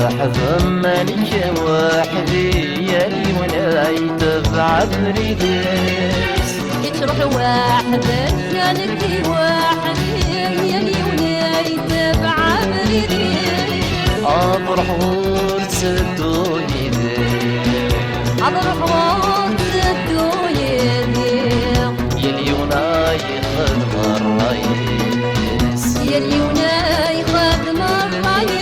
واحد مالك وحدي يلي وناي تبع بريدس تروح وحدك كانك وحدي يلي وناي تبع بريدس أبرح ورتسدو يدي أبرح ورتسدو يدي يلي وناي خدم الرئيس يلي وناي خدم الرئيس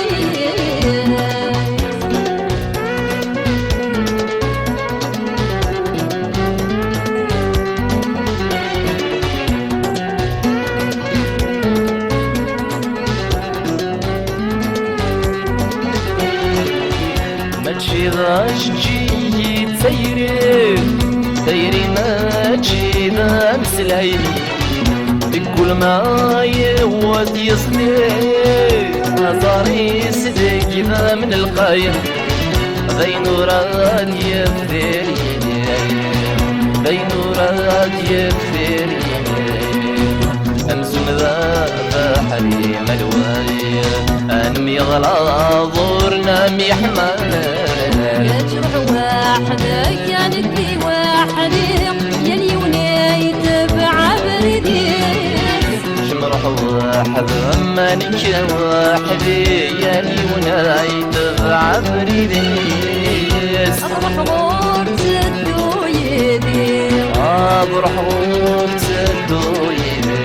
ماشي ضجي تيري ماشي ذا مسلعيني بكل ما يود يصلي نظري صدق ذا من القايم بين راد يفدريني بين راد يفدريني أمزم ذا بحري ملواي أنمي غلا ظورنا ميحمل تروح وحدك كانك وحدي يلي وناي تبع بريدس شمرح واحد مانك وحدي يلي وناي تبع بريدس أبرح ورتسدو يدي أبرح ورتسدو يدي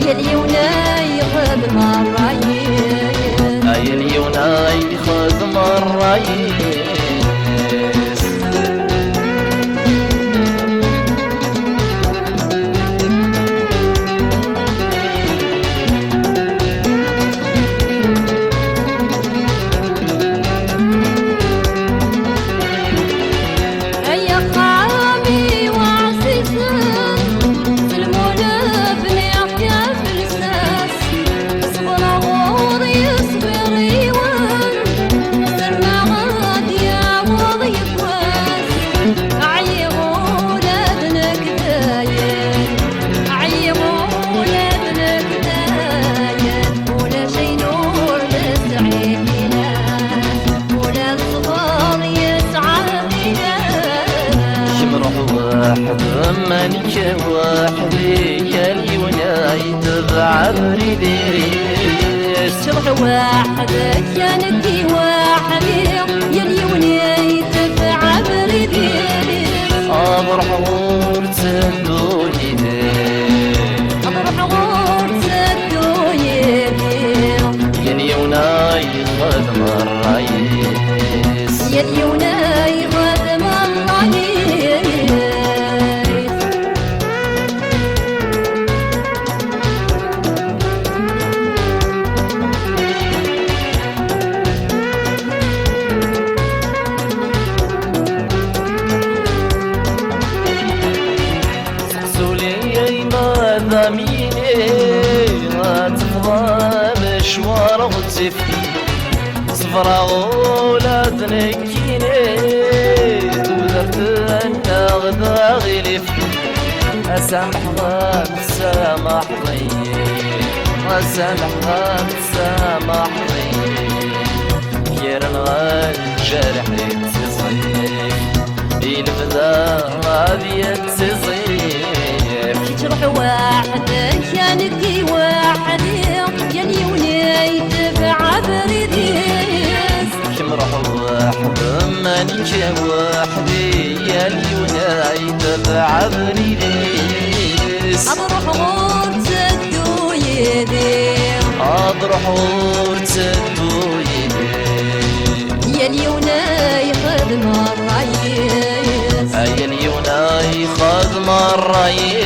يلي وناي خدم الرئيس يلي وناي خدم الرئيس مانك وحدي يلي وناي تبع بريدس تروح وحدك كانك وحدي يلي وناي تبع بريدس أبرح ورتسدو يدي أبرح ورتسدو يدي يلي وناي خدم الرئيس يلي وناي خدم الرئيس ضميني غتفضى مشوار غتفكي صفرا ولا تنكيني ودرت انا غدا غلفكي اسامح غاد سامح ضيي اسامح غاد سامح ضيي خير الغاد جرح يتصيف ينفذا غادي يتصيف تروح وحدك كانك وحدي يلي وناي تبع بريدس شمرح واحد مانك وحدي يلي وناي تبع بريدس أبرح ورتسدو يدي أبرح ورتسدو يدي يلي وناي خدم الرئيس يلي وناي خدم الرئيس